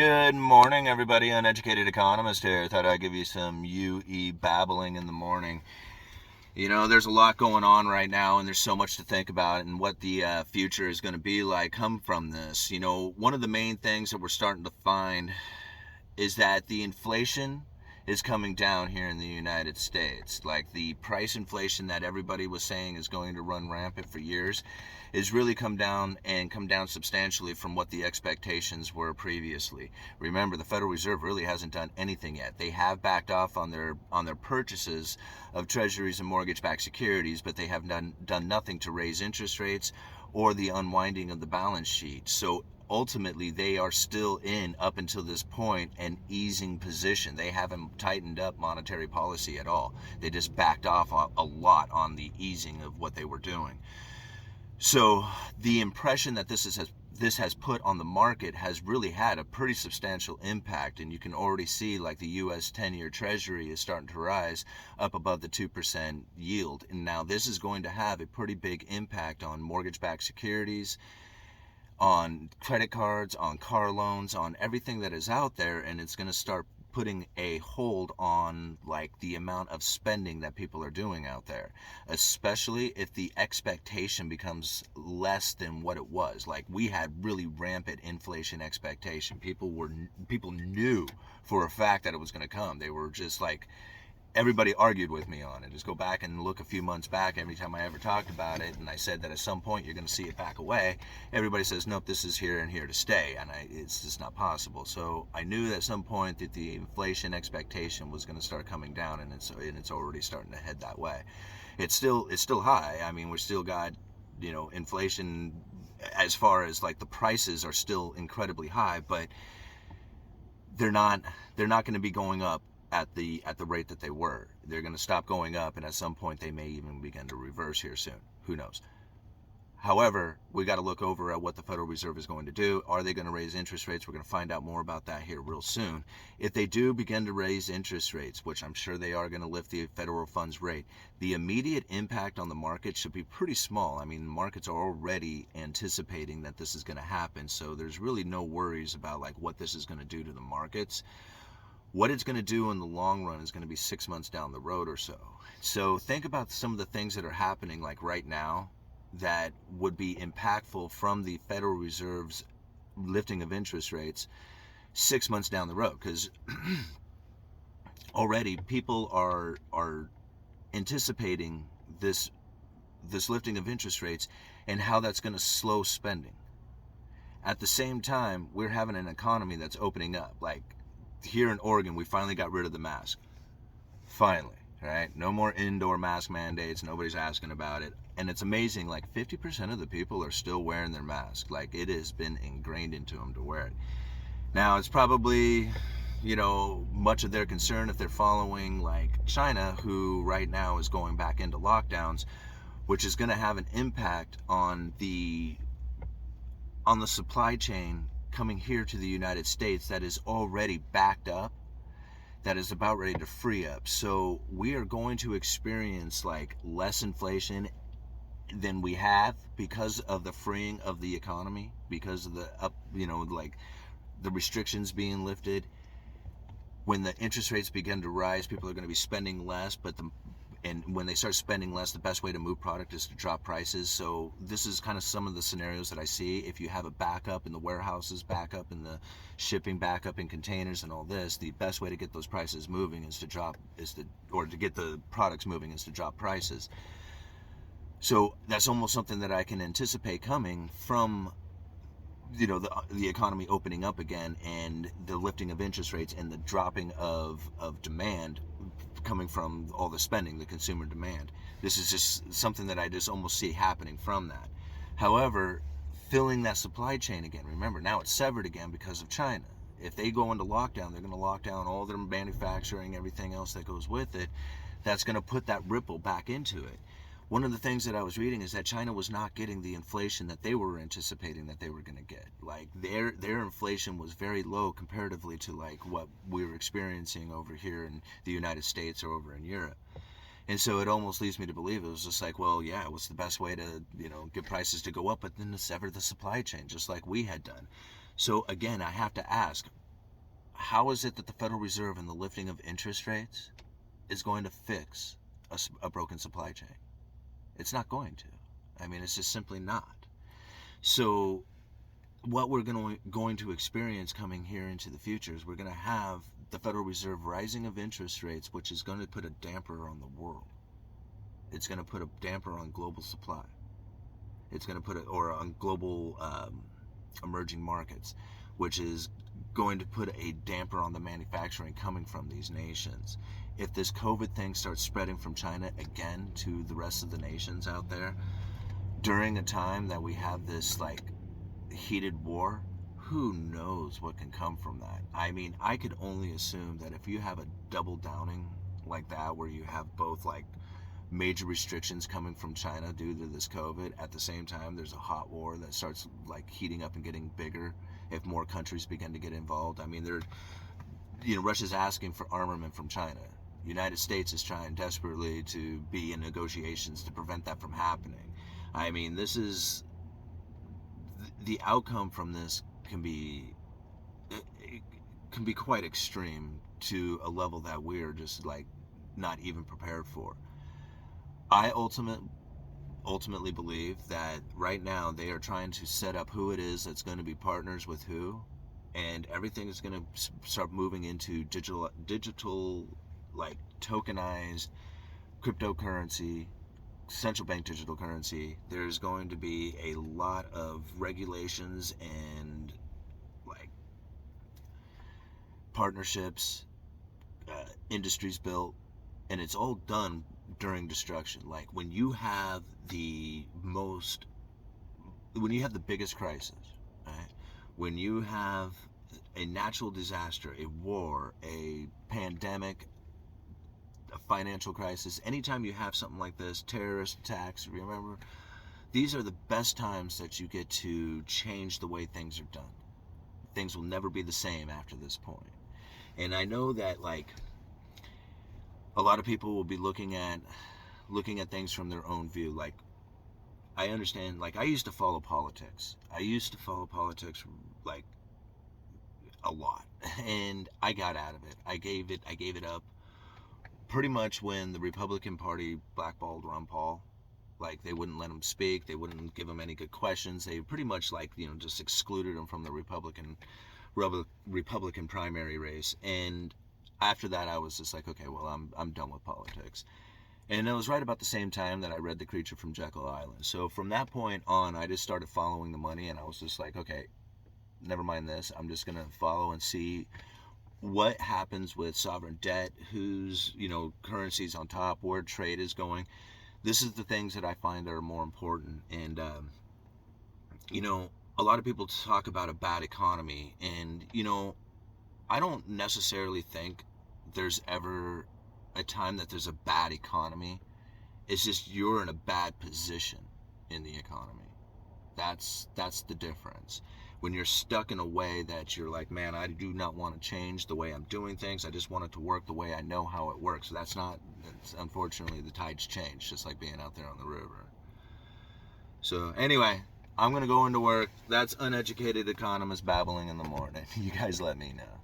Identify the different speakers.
Speaker 1: Good morning, everybody. Uneducated economist here. Thought I'd give you some UE babbling in the morning. There's a lot going on right now, and there's so much to think about, and what the future is going to be like come from this. One of the main things that we're starting to find is that the inflation is coming down here in the United States. Like, the price inflation that everybody was saying is going to run rampant for years is really come down, and come down substantially from what the expectations were previously. Remember, the Federal Reserve really hasn't done anything yet. They have backed off on their purchases of treasuries and mortgage-backed securities, but they have done nothing to raise interest rates or the unwinding of the balance sheet. So ultimately, they are still in, up until this point, an easing position. They haven't tightened up monetary policy at all. They just backed off a lot on the easing of what they were doing. So the impression that this has put on the market has really had a pretty substantial impact, and you can already see, like, the U.S. 10-year Treasury is starting to rise up above the 2% yield. And now this is going to have a pretty big impact on mortgage-backed securities, on credit cards, on car loans, on everything that is out there, and it's going to start putting a hold on, like, the amount of spending that people are doing out there, especially if the expectation becomes less than what it was. Like, we had really rampant inflation expectation. People knew for a fact that it was going to come. They were just like, everybody argued with me on it. Just go back and look a few months back, every time I ever talked about it, and I said that at some point you're going to see it back away. Everybody says, nope, this is here and here to stay, and it's just not possible. So I knew that at some point that the inflation expectation was going to start coming down, and it's already starting to head that way. It's still high. I mean, we're still got, inflation, as far as, like, the prices are still incredibly high, but they're not going to be going up at the rate that they were. They're going to stop going up, and at some point they may even begin to reverse here soon. Who knows? However, we got to look over at what the Federal Reserve is going to do. Are they going to raise interest rates? We're going to find out more about that here real soon. If they do begin to raise interest rates, which I'm sure they are going to lift the federal funds rate, the immediate impact on the market should be pretty small. I mean, markets are already anticipating that this is going to happen, so there's really no worries about, like, what this is going to do to the markets. What it's going to do in the long run is going to be 6 months down the road or so. So think about some of the things that are happening, like, right now, that would be impactful from the Federal Reserve's lifting of interest rates 6 months down the road. Because already people are anticipating this lifting of interest rates and how that's going to slow spending. At the same time, we're having an economy that's opening up. Like, here in Oregon, we finally got rid of the mask. Finally, right? No more indoor mask mandates. Nobody's asking about it. And it's amazing, like, 50% of the people are still wearing their mask. Like, it has been ingrained into them to wear it. Now, it's probably, much of their concern if they're following, like, China, who right now is going back into lockdowns, which is going to have an impact on the supply chain coming here to the United States that is already backed up, that is about ready to free up. So we are going to experience, like, less inflation than we have because of the freeing of the economy, because of the restrictions being lifted. When the interest rates begin to rise, people are going to be spending less, and when they start spending less, the best way to move product is to drop prices. So this is kind of some of the scenarios that I see. If you have a backup in the warehouses, backup in the shipping, backup in containers and all this, the best way to get those prices moving or to get the products moving is to drop prices. So that's almost something that I can anticipate coming from, the economy opening up again, and the lifting of interest rates, and the dropping of demand coming from all the spending, the consumer demand. This is just something that I just almost see happening from that. However, filling that supply chain again, remember, now it's severed again because of China. If they go into lockdown, they're going to lock down all their manufacturing, everything else that goes with it. That's going to put that ripple back into it. One of the things that I was reading is that China was not getting the inflation that they were anticipating that they were going to get. Like, their inflation was very low comparatively to, like, what we were experiencing over here in the United States or over in Europe. And so it almost leads me to believe it was just like, well, yeah, what's the best way to, get prices to go up, but then to sever the supply chain, just like we had done. So again, I have to ask, how is it that the Federal Reserve and the lifting of interest rates is going to fix a broken supply chain? It's not going to. I mean, it's just simply not. So what we're going to experience coming here into the future is we're going to have the Federal Reserve rising of interest rates, which is going to put a damper on the world. It's going to put a damper on global supply. It's going to put or on global emerging markets, which is going to put a damper on the manufacturing coming from these nations. If this COVID thing starts spreading from China again to the rest of the nations out there, during a time that we have this like heated war, who knows what can come from that? I mean, I could only assume that if you have a double downing like that, where you have both like major restrictions coming from China due to this COVID, at the same time there's a hot war that starts like heating up and getting bigger if more countries begin to get involved. I mean, Russia's asking for armament from China. United States is trying desperately to be in negotiations to prevent that from happening. I mean, this is the outcome from this can be quite extreme to a level that we're just like not even prepared for. I ultimately believe that right now they are trying to set up who it is that's going to be partners with who, and everything is going to start moving into digital like tokenized cryptocurrency, central bank digital currency. There's going to be a lot of regulations and like partnerships, industries built, and it's all done during destruction. Like when you have the biggest crisis, right? When you have a natural disaster, a war, a pandemic, a financial crisis, anytime you have something like this, terrorist attacks, remember, these are the best times that you get to change the way things are done. Things will never be the same after this point. And I know that like a lot of people will be looking at things from their own view. Like, I understand, like, I used to follow politics like a lot, and I got out of it. I gave it up pretty much when the Republican Party blackballed Ron Paul. Like, they wouldn't let him speak, they wouldn't give him any good questions, they pretty much like, just excluded him from the Republican primary race. And after that, I was just like, okay, well, I'm done with politics. And it was right about the same time that I read The Creature from Jekyll Island. So from that point on, I just started following the money, and I was just like, okay, never mind this. I'm just going to follow and see what happens with sovereign debt, whose, currency's on top, where trade is going. This is the things that I find that are more important. And, a lot of people talk about a bad economy, and, I don't necessarily think there's ever a time that there's a bad economy. It's just you're in a bad position in the economy. That's the difference. When you're stuck in a way that you're like, man, I do not want to change the way I'm doing things. I just want it to work the way I know how it works. Unfortunately, the tides change, just like being out there on the river. So anyway, I'm going to go into work. That's Uneducated Economist Babbling in the Morning. You guys let me know.